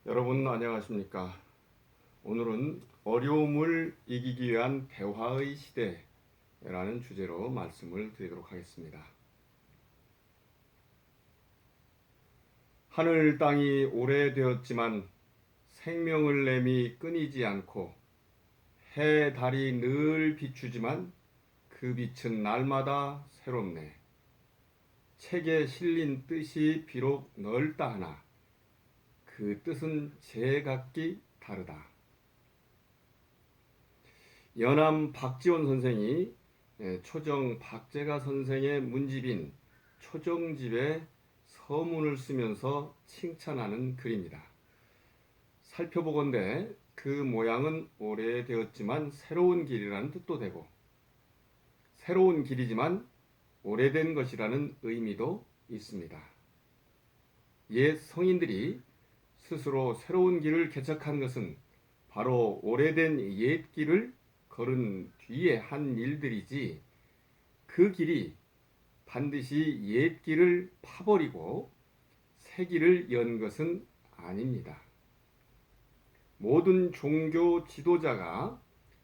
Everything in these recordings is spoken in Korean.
여러분 안녕하십니까? 오늘은 어려움을 이기기 위한 대화의 시대라는 주제로 말씀을 드리도록 하겠습니다. 하늘 땅이 오래되었지만 생명을 내미 끊이지 않고 해 달이 늘 비추지만 그 빛은 날마다 새롭네. 책에 실린 뜻이 비록 넓다 하나 그 뜻은 제각기 다르다. 연암 박지원 선생이 초정 박제가 선생의 문집인 초정집에 서문을 쓰면서 칭찬하는 글입니다. 살펴보건대 그 모양은 오래되었지만 새로운 길이라는 뜻도 되고 새로운 길이지만 오래된 것이라는 의미도 있습니다. 옛 성인들이 스스로 새로운 길을 개척한 것은 바로 오래된 옛 길을 걸은 뒤에 한 일들이지 그 길이 반드시 옛 길을 파버리고 새 길을 연 것은 아닙니다. 모든 종교 지도자가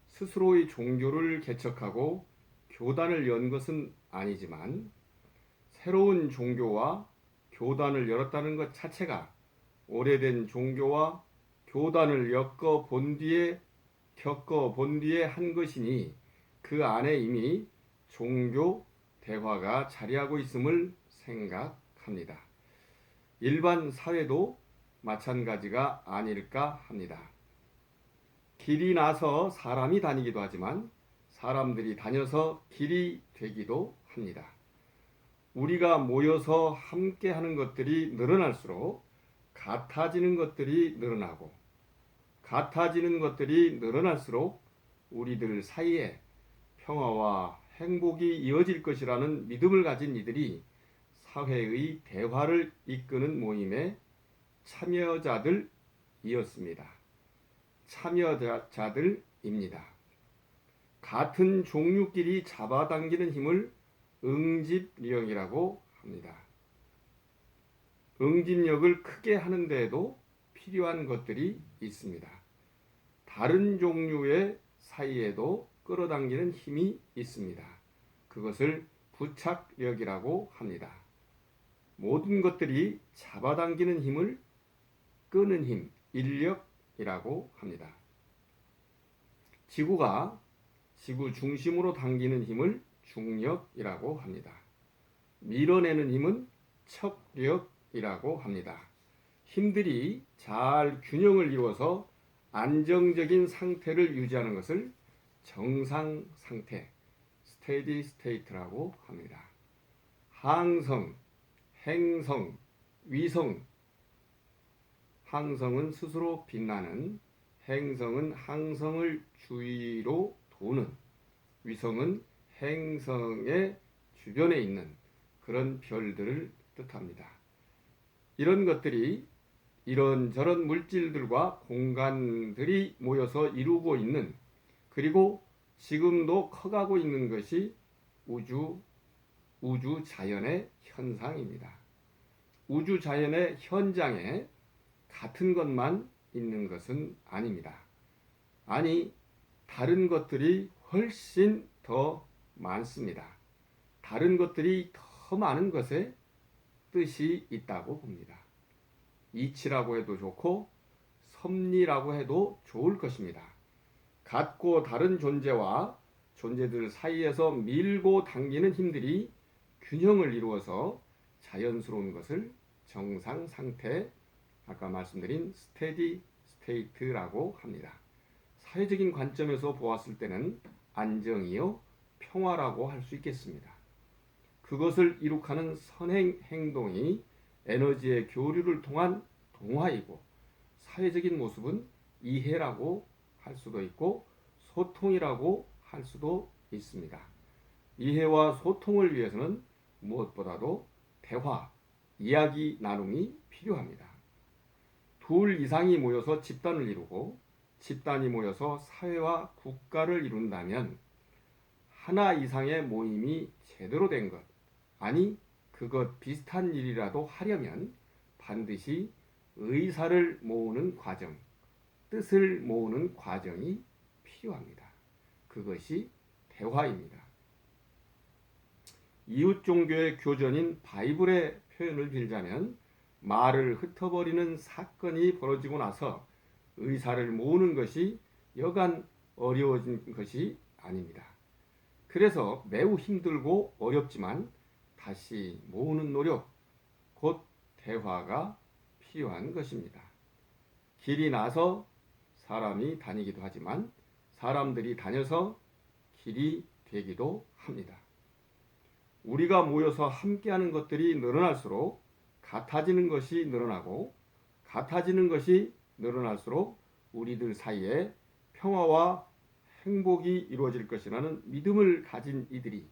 스스로의 종교를 개척하고 교단을 연 것은 아니지만 새로운 종교와 교단을 열었다는 것 자체가 오래된 종교와 교단을 겪어본 뒤에 한 것이니 그 안에 이미 종교 대화가 자리하고 있음을 생각합니다. 일반 사회도 마찬가지가 아닐까 합니다. 길이 나서 사람이 다니기도 하지만 사람들이 다녀서 길이 되기도 합니다. 우리가 모여서 함께 하는 것들이 늘어날수록 같아지는 것들이 늘어나고 같아지는 것들이 늘어날수록 우리들 사이에 평화와 행복이 이어질 것이라는 믿음을 가진 이들이 사회의 대화를 이끄는 모임의 참여자들이었습니다. 참여자들입니다. 같은 종류끼리 잡아당기는 힘을 응집력이라고 합니다. 응집력을 크게 하는 데에도 필요한 것들이 있습니다. 다른 종류의 사이에도 끌어당기는 힘이 있습니다. 그것을 부착력이라고 합니다. 모든 것들이 잡아당기는 힘을 끄는 힘, 인력이라고 합니다. 지구가 지구 중심으로 당기는 힘을 중력이라고 합니다. 밀어내는 힘은 척력이라고 합니다. 힘들이 잘 균형을 이루어서 안정적인 상태를 유지하는 것을 정상 상태, 스테디 스테이트라고 합니다. 항성, 행성, 위성. 항성은 스스로 빛나는, 행성은 항성을 주위로 도는, 위성은 행성의 주변에 있는 그런 별들을 뜻합니다. 이런 것들이 이런저런 물질들과 공간들이 모여서 이루고 있는, 그리고 지금도 커가고 있는 것이 우주 자연의 현상입니다. 우주 자연의 현장에 같은 것만 있는 것은 아닙니다. 아니, 다른 것들이 훨씬 더 많습니다. 다른 것들이 더 많은 것에 뜻이 있다고 봅니다. 이치라고 해도 좋고 섭리라고 해도 좋을 것입니다. 같고 다른 존재와 존재들 사이에서 밀고 당기는 힘들이 균형을 이루어서 자연스러운 것을 정상 상태, 아까 말씀드린 스테디 스테이트라고 합니다. 사회적인 관점에서 보았을 때는 안정이요 평화라고 할 수 있겠습니다. 그것을 이룩하는 선행 행동이 에너지의 교류를 통한 동화이고 사회적인 모습은 이해라고 할 수도 있고 소통이라고 할 수도 있습니다. 이해와 소통을 위해서는 무엇보다도 대화, 이야기 나눔이 필요합니다. 둘 이상이 모여서 집단을 이루고 집단이 모여서 사회와 국가를 이룬다면 하나 이상의 모임이 제대로 된 것, 아니 그것 비슷한 일이라도 하려면 반드시 의사를 모으는 과정, 뜻을 모으는 과정이 필요합니다. 그것이 대화입니다. 이웃 종교의 교전인 바이블의 표현을 빌자면 말을 흩어버리는 사건이 벌어지고 나서 의사를 모으는 것이 여간 어려워진 것이 아닙니다. 그래서 매우 힘들고 어렵지만 다시 모으는 노력, 곧 대화가 필요한 것입니다. 길이 나서 사람이 다니기도 하지만 사람들이 다녀서 길이 되기도 합니다. 우리가 모여서 함께하는 것들이 늘어날수록 같아지는 것이 늘어나고 같아지는 것이 늘어날수록 우리들 사이에 평화와 행복이 이루어질 것이라는 믿음을 가진 이들이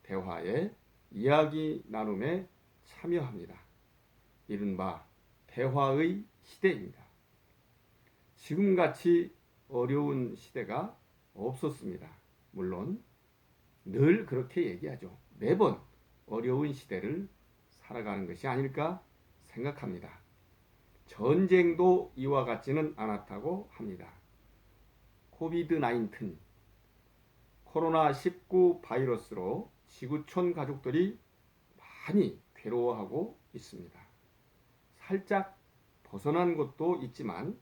대화에 이야기 나눔에 참여합니다. 이른바 대화의 시대입니다. 지금같이 어려운 시대가 없었습니다. 물론 늘 그렇게 얘기하죠. 매번 어려운 시대를 살아가는 것이 아닐까 생각합니다. 전쟁도 이와 같지는 않았다고 합니다. 코비드-19 코로나19 바이러스로 지구촌 가족들이 많이 괴로워하고 있습니다. 살짝 벗어난 곳도 있지만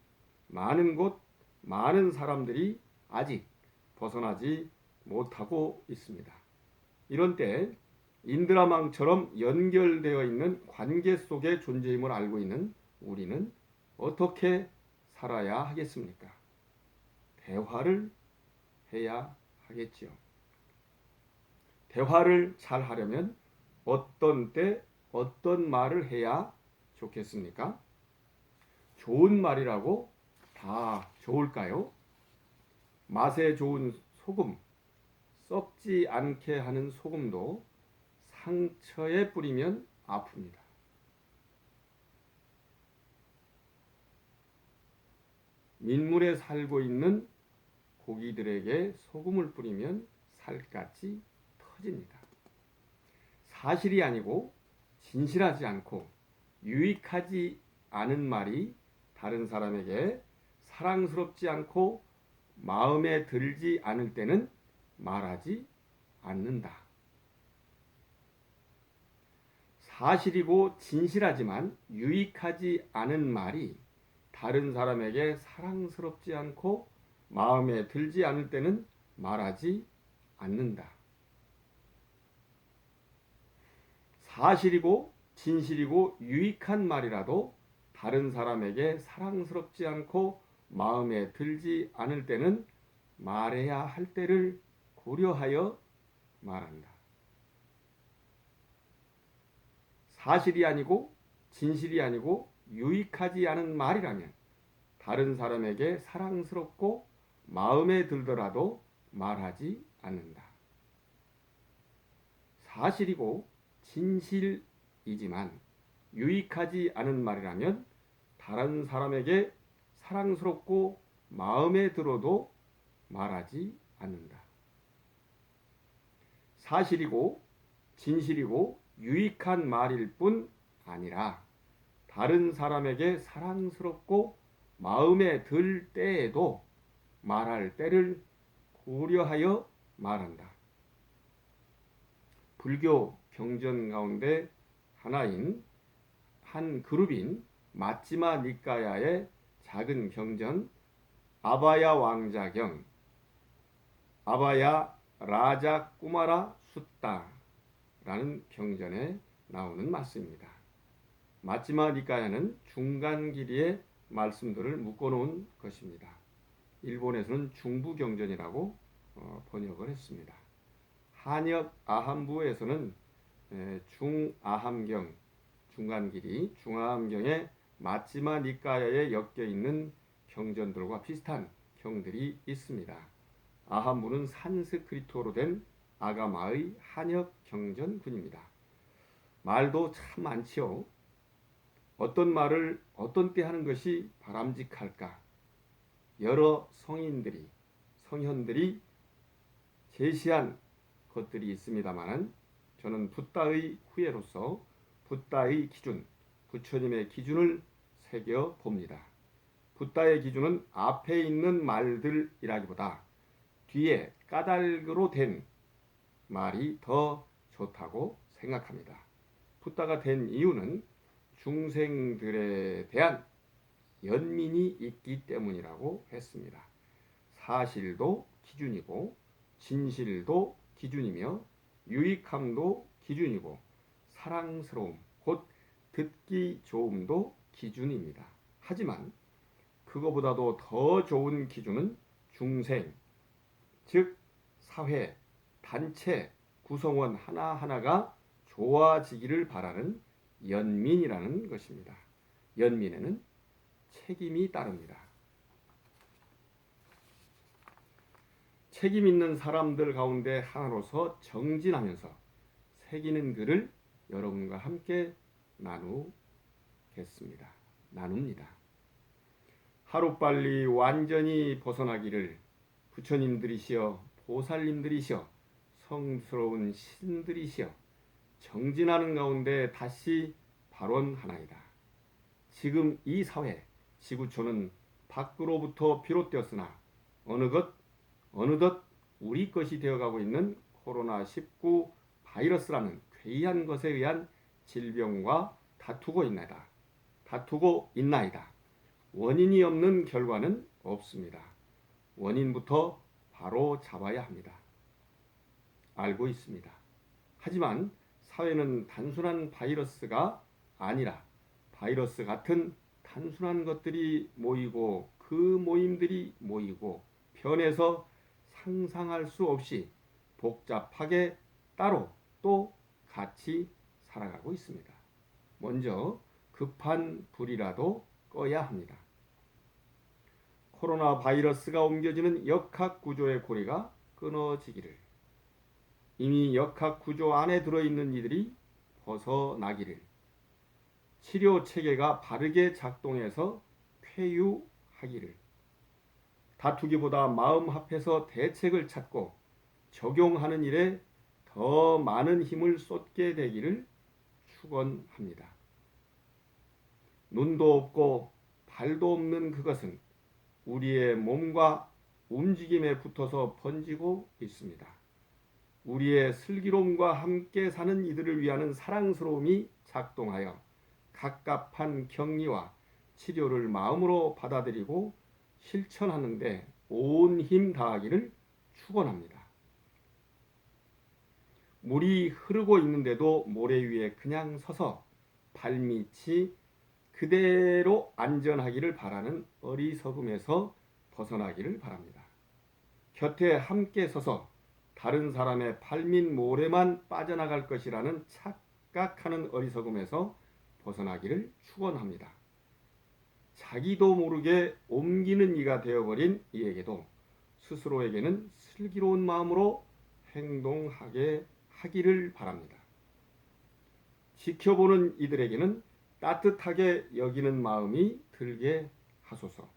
많은 곳, 많은 사람들이 아직 벗어나지 못하고 있습니다. 이런 때 인드라망처럼 연결되어 있는 관계 속의 존재임을 알고 있는 우리는 어떻게 살아야 하겠습니까? 대화를 해야 하겠지요. 대화를 잘 하려면 어떤 때 어떤 말을 해야 좋겠습니까? 좋은 말이라고 다 좋을까요? 맛에 좋은 소금, 썩지 않게 하는 소금도 상처에 뿌리면 아픕니다. 민물에 살고 있는 고기들에게 소금을 뿌리면 살갗이 터집니다. 사실이 아니고 진실하지 않고 유익하지 않은 말이 다른 사람에게 사랑스럽지 않고 마음에 들지 않을 때는 말하지 않는다. 사실이고 진실하지만 유익하지 않은 말이 다른 사람에게 사랑스럽지 않고 마음에 들지 않을 때는 말하지 않는다. 사실이고 진실이고 유익한 말이라도 다른 사람에게 사랑스럽지 않고 마음에 들지 않을 때는 말해야 할 때를 고려하여 말한다. 사실이 아니고 진실이 아니고 유익하지 않은 말이라면 다른 사람에게 사랑스럽고 마음에 들더라도 말하지 않는다. 사실이고 진실이지만 유익하지 않은 말이라면 다른 사람에게 사랑스럽고 마음에 들어도 말하지 않는다. 사실이고 진실이고 유익한 말일 뿐 아니라 다른 사람에게 사랑스럽고 마음에 들 때에도 말할 때를 고려하여 말한다. 불교 경전 가운데 하나인 한 그룹인 마찌마 니까야의 작은 경전 아바야 왕자경 아바야 라자 꾸마라 숫다라는 경전에 나오는 말씀입니다. 마찌마 니까야는 중간 길이의 말씀들을 묶어놓은 것입니다. 일본에서는 중부경전이라고 번역을 했습니다. 한역 아함부에서는 중아함경, 중간 길이, 중아함경에 마찌마 니까야에 엮여 있는 경전들과 비슷한 경들이 있습니다. 아함부는 산스크리트어로 된 아가마의 한역 경전군입니다. 말도 참 많지요. 어떤 말을 어떤 때 하는 것이 바람직할까? 여러 성현들이 제시한 것들이 있습니다만 저는 붓다의 후예로서 붓다의 기준, 부처님의 기준을 새겨 봅니다. 붓다의 기준은 앞에 있는 말들이라기보다 뒤에 까닭으로 된 말이 더 좋다고 생각합니다. 붓다가 된 이유는 중생들에 대한 연민이 있기 때문이라고 했습니다. 사실도 기준이고 진실도 기준이며 유익함도 기준이고 사랑스러움 곧 듣기 좋음도 기준입니다. 하지만 그거보다도 더 좋은 기준은 중생, 즉 사회, 단체, 구성원 하나하나가 좋아지기를 바라는 연민이라는 것입니다. 연민에는 책임이 따릅니다. 책임 있는 사람들 가운데 하나로서 정진하면서 새기는 글을 여러분과 함께 나눕니다. 하루빨리 완전히 벗어나기를 부처님들이시여 보살님들이시여 성스러운 신들이시여 정진하는 가운데 다시 발언하나이다. 지금 이 사회, 지구촌은 밖으로부터 비롯되었으나 어느덧 우리 것이 되어가고 있는 코로나19 바이러스라는 괴이한 것에 의한 질병과 다투고 있나이다. 원인이 없는 결과는 없습니다. 원인부터 바로 잡아야 합니다. 알고 있습니다. 하지만 사회는 단순한 바이러스가 아니라 바이러스 같은 단순한 것들이 모이고 그 모임들이 모이고 변해서 상상할 수 없이 복잡하게 따로 또 같이 살아가고 있습니다. 먼저 급한 불이라도 꺼야 합니다. 코로나 바이러스가 옮겨지는 역학구조의 고리가 끊어지기를, 이미 역학구조 안에 들어있는 이들이 벗어나기를, 치료체계가 바르게 작동해서 쾌유하기를, 다투기보다 마음 합해서 대책을 찾고 적용하는 일에 더 많은 힘을 쏟게 되기를 축원합니다. 눈도 없고 발도 없는 그것은 우리의 몸과 움직임에 붙어서 번지고 있습니다. 우리의 슬기로움과 함께 사는 이들을 위하는 사랑스러움이 작동하여 갑갑한 격리와 치료를 마음으로 받아들이고 실천하는데 온 힘 다하기를 축원합니다. 물이 흐르고 있는데도 모래 위에 그냥 서서 발밑이 그대로 안전하기를 바라는 어리석음에서 벗어나기를 바랍니다. 곁에 함께 서서 다른 사람의 발밑 모래만 빠져나갈 것이라는 착각하는 어리석음에서 벗어나기를 축원합니다. 자기도 모르게 옮기는 이가 되어버린 이에게도 스스로에게는 슬기로운 마음으로 행동하게 하기를 바랍니다. 지켜보는 이들에게는 따뜻하게 여기는 마음이 들게 하소서.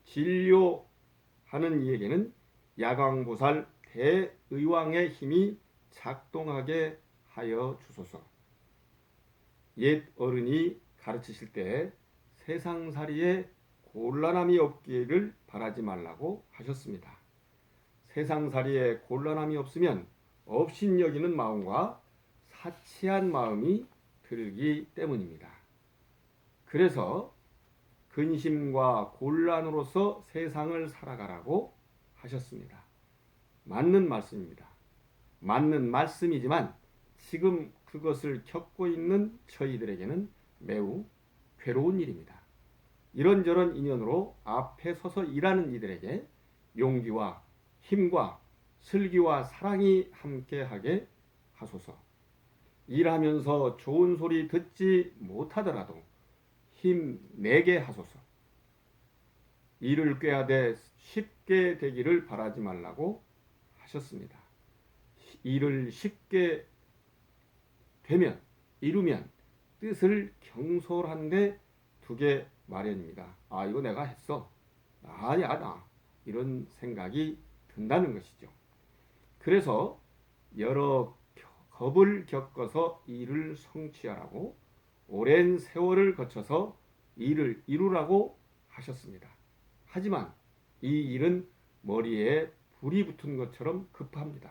진료하는 이에게는 야광보살 대의왕의 힘이 작동하게 하여 주소서. 옛 어른이 가르치실 때 세상살이에 곤란함이 없기를 바라지 말라고 하셨습니다. 세상살이에 곤란함이 없으면 업신여기는 마음과 사치한 마음이 들기 때문입니다. 그래서 근심과 곤란으로서 세상을 살아가라고 하셨습니다. 맞는 말씀입니다. 맞는 말씀이지만 지금 그것을 겪고 있는 저희들에게는 매우 괴로운 일입니다. 이런저런 인연으로 앞에 서서 일하는 이들에게 용기와 힘과 슬기와 사랑이 함께하게 하소서. 일하면서 좋은 소리 듣지 못하더라도 힘내게 하소서. 일을 꾀하되 쉽게 되기를 바라지 말라고 하셨습니다. 일을 쉽게 이루면 뜻을 경솔한데 두게 마련입니다. 아, 이거 내가 했어. 아니야, 나. 이런 생각이 든다는 것이죠. 그래서 여러 겁을 겪어서 일을 성취하라고 오랜 세월을 거쳐서 일을 이루라고 하셨습니다. 하지만 이 일은 머리에 불이 붙은 것처럼 급합니다.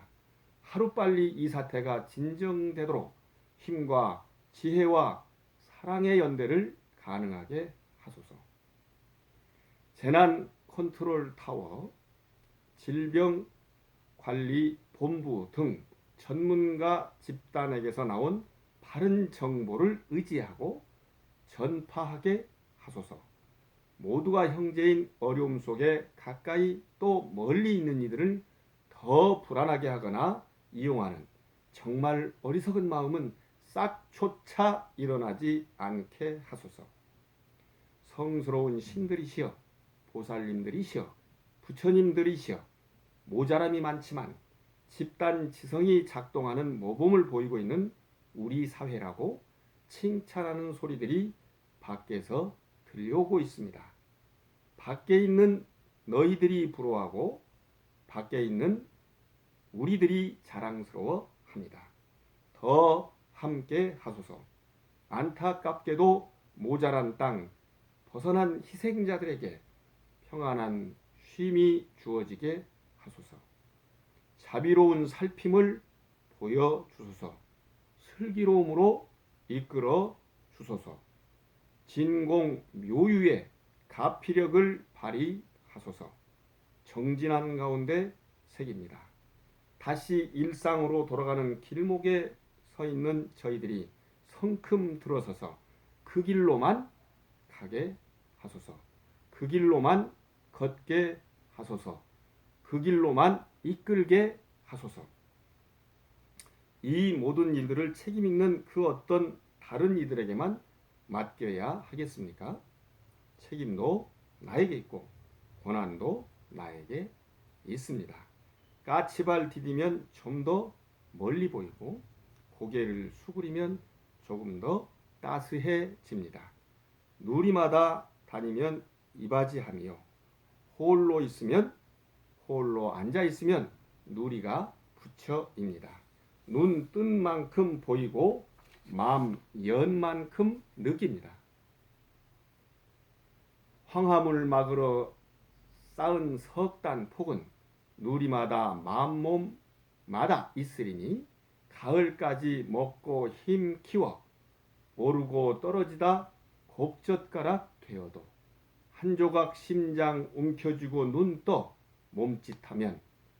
하루빨리 이 사태가 진정되도록 힘과 지혜와 사랑의 연대를 가능하게 하소서. 재난 컨트롤 타워, 질병관리본부 등 전문가 집단에게서 나온 바른 정보를 의지하고 전파하게 하소서. 모두가 형제인 어려움 속에 가까이 또 멀리 있는 이들을 더 불안하게 하거나 이용하는 정말 어리석은 마음은 싹조차 일어나지 않게 하소서. 성스러운 신들이시여, 보살님들이시여, 부처님들이시여, 모자람이 많지만 집단 지성이 작동하는 모범을 보이고 있는 우리 사회라고 칭찬하는 소리들이 밖에서 들려오고 있습니다. 밖에 있는 너희들이 부러워하고 밖에 있는 우리들이 자랑스러워 합니다. 더 함께 하소서. 안타깝게도 모자란 땅, 벗어난 희생자들에게 평안한 쉼이 주어지게 하소서. 자비로운 살핌을 보여주소서. 슬기로움으로 이끌어 주소서. 진공 묘유의 가피력을 발휘하소서. 정진한 가운데 새깁니다. 다시 일상으로 돌아가는 길목에 서 있는 저희들이 성큼 들어서서 그 길로만 가게 하소서. 그 길로만 걷게 하소서. 그 길로만 이끌게 하소서. 이 모든 일들을 책임 있는 그 어떤 다른 이들에게만 맡겨야 하겠습니까? 책임도 나에게 있고 권한도 나에게 있습니다. 까치발 디디면 좀 더 멀리 보이고 고개를 수그리면 조금 더 따스해집니다. 누리마다 다니면 이바지하며 홀로 있으면 홀로 앉아 있으면 누리가 부처입니다. 눈 뜬 만큼 보이고 마음 연 만큼 느낍니다. 황화물 막으러 쌓은 석단 폭은 누리마다 마음몸마다 있으리니 가을까지 먹고 힘 키워 오르고 떨어지다 곱젓가락 되어도 한 조각 심장 움켜쥐고 눈 떠 몸짓하면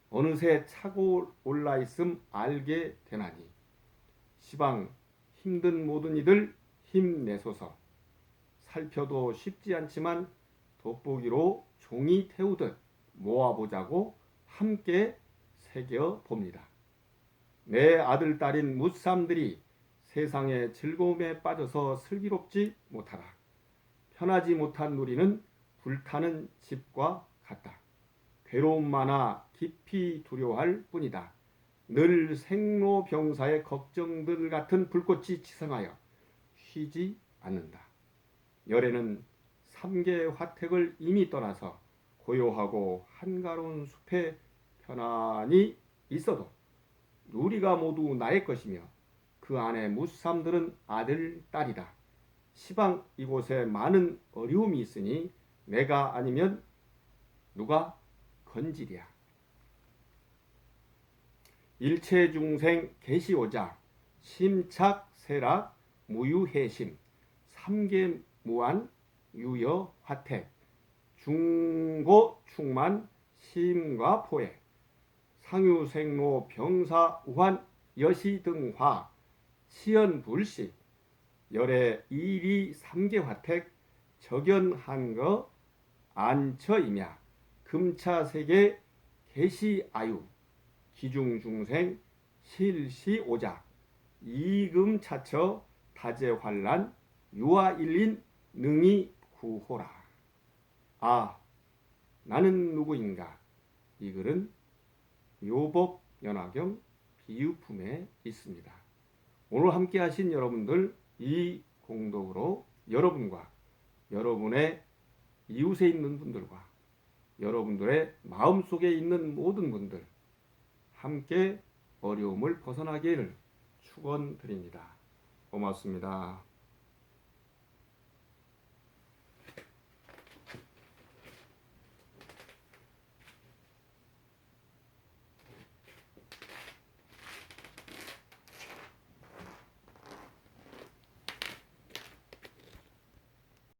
어느새 차고 올라있음 알게 되나니 시방 힘든 모든 이들 힘내소서. 살펴도 쉽지 않지만 돋보기로 종이 태우듯 모아보자고 함께 새겨봅니다. 내 아들 딸인 무삼들이 세상의 즐거움에 빠져서 슬기롭지 못하라. 편하지 못한 누리는 불타는 집과 같다. 괴로움 많아 깊이 두려워할 뿐이다. 늘 생로병사의 걱정들 같은 불꽃이 치성하여 쉬지 않는다. 열에는 삼계 화택을 이미 떠나서 고요하고 한가로운 숲에 편안히 있어도 누리가 모두 나의 것이며 그 안에 무삼들은 아들, 딸이다. 시방 이곳에 많은 어려움이 있으니 내가 아니면 누가 건지랴. 일체중생 계시오자 심착세락 무유해심 삼계무한 유여화택 중고충만 심과 포해 상유생로 병사우환 여시등화 시연불식 열의 일이 삼계화택 적연한거 안처이며 금차세계 계시아유 기중중생 실시오자 이금차처 다재환란 유아일린 능이 구호라. 아, 나는 누구인가? 이 글은 묘법연화경 비유품에 있습니다. 오늘 함께 하신 여러분들 이 공덕으로 여러분과 여러분의 이웃에 있는 분들과 여러분들의 마음속에 있는 모든 분들 함께 어려움을 벗어나기를 축원드립니다. 고맙습니다.